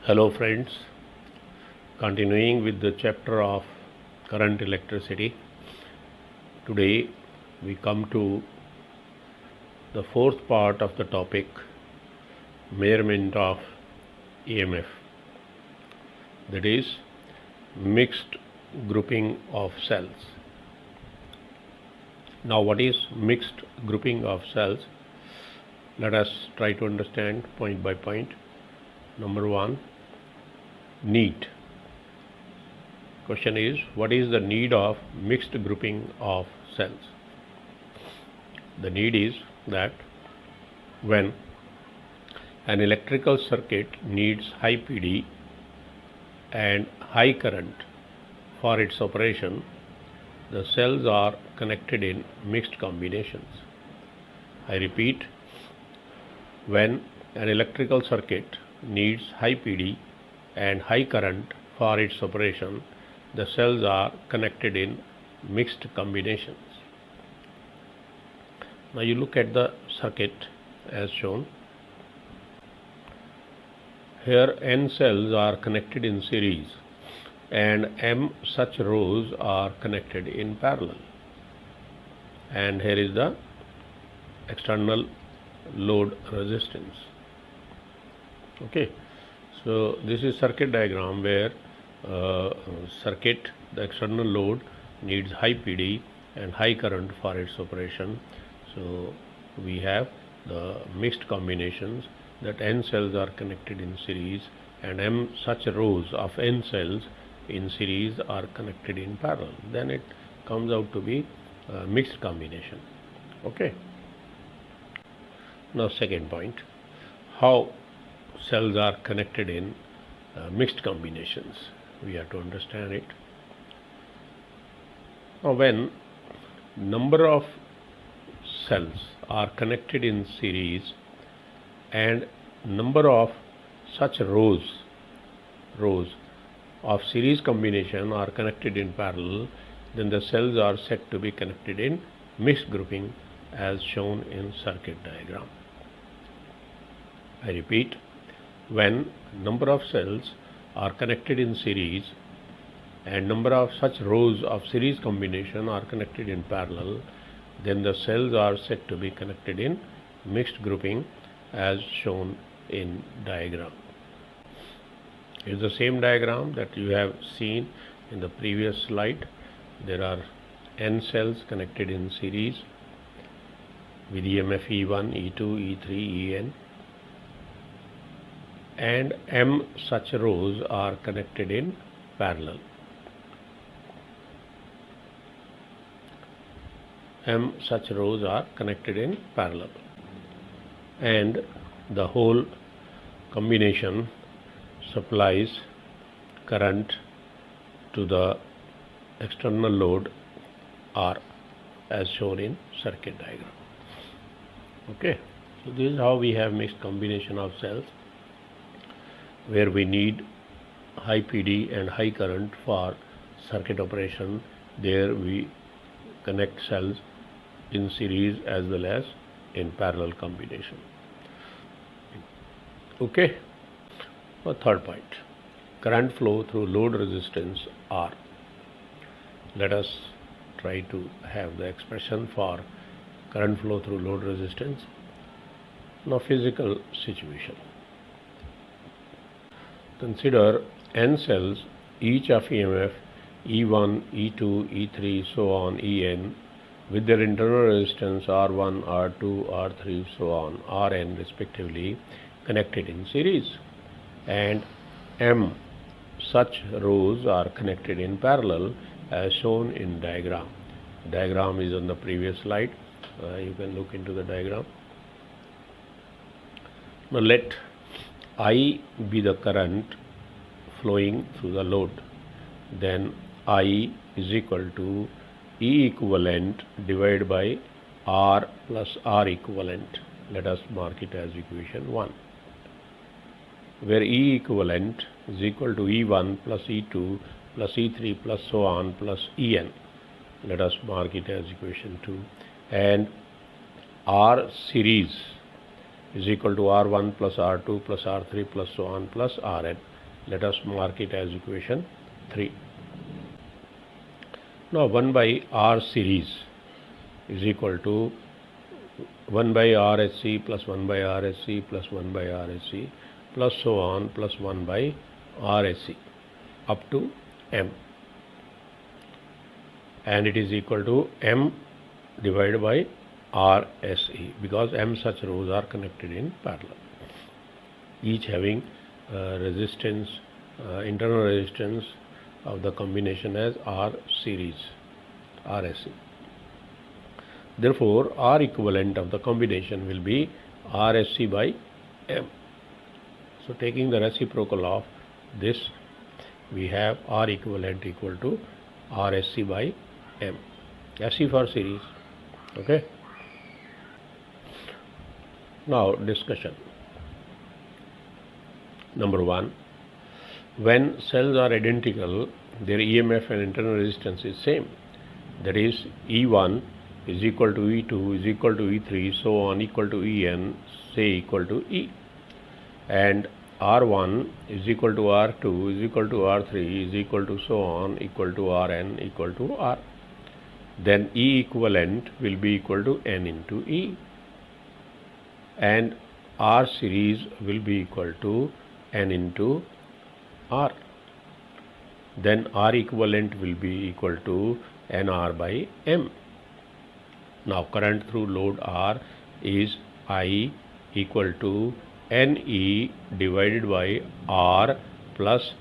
Hello friends, continuing with the chapter of current electricity. Today we come to the fourth part of the topic, measurement of EMF, that is mixed grouping of cells. Now what is mixed grouping of cells? Let us try to understand point by point. Number one, need. Question is, what is the need of mixed grouping of cells? The need is that when an electrical circuit needs high PD and high current for its operation, the cells are connected in mixed combinations. I repeat, when an electrical circuit needs high PD and high current for its operation, the cells are connected in mixed combinations. Now you look at the circuit as shown. Here n cells are connected in series and m such rows are connected in parallel. And here is the external load resistance. Okay, so this is circuit diagram where the external load needs high PD and high current for its operation. So we have the mixed combinations that n cells are connected in series and m such rows of n cells in series are connected in parallel. Then it comes out to be a mixed combination. Okay. Now second point, how cells are connected in mixed combinations. We have to understand it. Now when number of cells are connected in series and number of such rows of series combination are connected in parallel, then the cells are said to be connected in mixed grouping as shown in circuit diagram. I repeat, when number of cells are connected in series and number of such rows of series combination are connected in parallel, then the cells are said to be connected in mixed grouping as shown in diagram. It is the same diagram that you have seen in the previous slide. There are n cells connected in series with EMF E1, E2, E3, En, and m such rows are connected in parallel. M such rows are connected in parallel, and the whole combination supplies current to the external load R as shown in circuit diagram. Okay, so this is how we have mixed combination of cells where we need high PD and high current for circuit operation. There we connect cells in series as well as in parallel combination. Okay. For third point, current flow through load resistance R. Let us try to have the expression for current flow through load resistance. Now physical situation. Consider n cells, each of EMF E1, E2, E3, so on, En, with their internal resistance R1, R2, R3, so on, Rn respectively, connected in series, and m such rows are connected in parallel as shown in diagram. Diagram is on the previous slide. You can look into the diagram. Now let I be the current flowing through the load. Then I is equal to E equivalent divided by R plus R equivalent. Let us mark it as equation 1, where E equivalent is equal to E1 plus E2 plus E3 plus so on plus En. Let us mark it as equation 2. And R series is equal to R1 plus R2 plus R3 plus so on plus Rn. Let us mark it as equation 3. Now 1 by R series is equal to 1 by RSC plus 1 by RSC plus 1 by RSC plus so on plus 1 by RSC up to M, and it is equal to M divided by RSE because M such rows are connected in parallel, each having resistance, internal resistance of the combination as R series, RSE. Therefore, R equivalent of the combination will be RSC by M. So, taking the reciprocal of this, we have R equivalent equal to RSC by M. SC for series. Okay. Now, discussion. Number 1. When cells are identical, their EMF and internal resistance is same. That is, E1 is equal to E2 is equal to E3, so on equal to En, say equal to E. And R1 is equal to R2 is equal to R3 is equal to so on equal to Rn equal to R. Then E equivalent will be equal to N into E. And R series will be equal to N into R. Then R equivalent will be equal to NR by M. Now current through load R is I equal to NE divided by R plus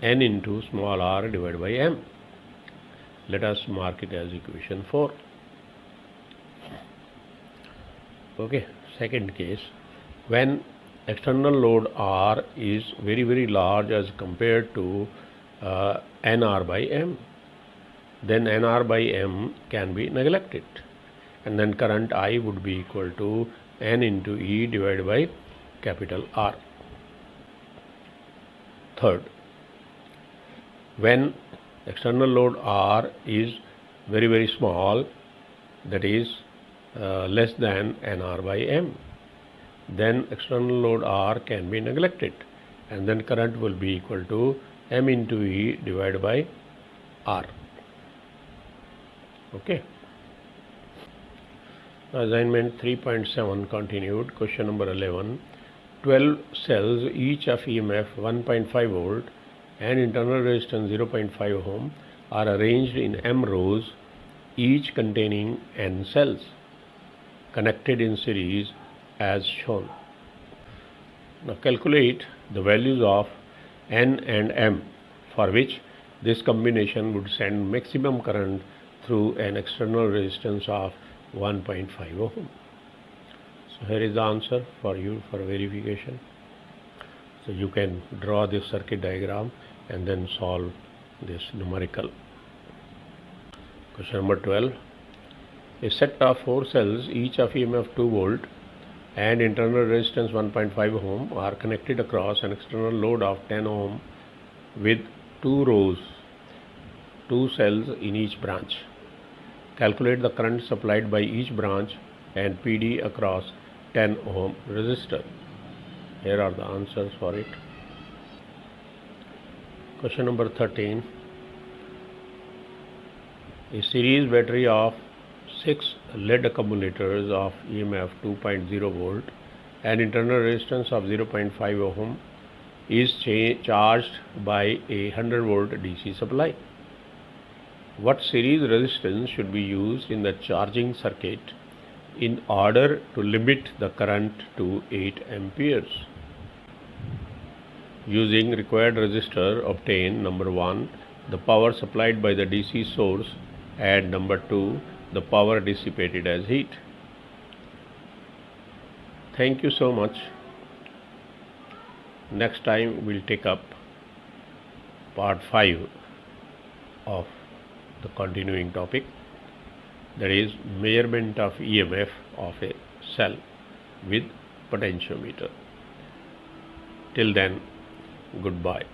N into small r divided by M. Let us mark it as equation 4. Okay, second case, when external load R is very large as compared to NR by M, then NR by M can be neglected, and then current I would be equal to N into E divided by capital R. Third, when external load R is very small, that is less than NR by M, then external load R can be neglected, and then current will be equal to M into E divided by R. Okay. Assignment 3.7 continued. Question number 11. 12 cells, each of EMF 1.5 volt and internal resistance 0.5 ohm, are arranged in M rows, each containing N cells, connected in series as shown. Now calculate the values of N and M for which this combination would send maximum current through an external resistance of 1.5 ohm. So here is the answer for you for verification. So you can draw this circuit diagram and then solve this numerical. Question number 12. A set of 4 cells, each of EMF 2 volt and internal resistance 1.5 ohm, are connected across an external load of 10 ohm with 2 rows, 2 cells in each branch. Calculate the current supplied by each branch and PD across 10 ohm resistor. Here are the answers for it. Question number 13. A series battery of 6 lead accumulators of EMF 2.0 volt and internal resistance of 0.5 ohm is charged by a 100 volt DC supply. What series resistance should be used in the charging circuit in order to limit the current to 8 amperes? Using required resistor, obtain number 1, the power supplied by the DC source, and number 2, the power dissipated as heat. Thank you so much. Next time we'll take up part 5 of the continuing topic, that is measurement of EMF of a cell with potentiometer. Till then, goodbye.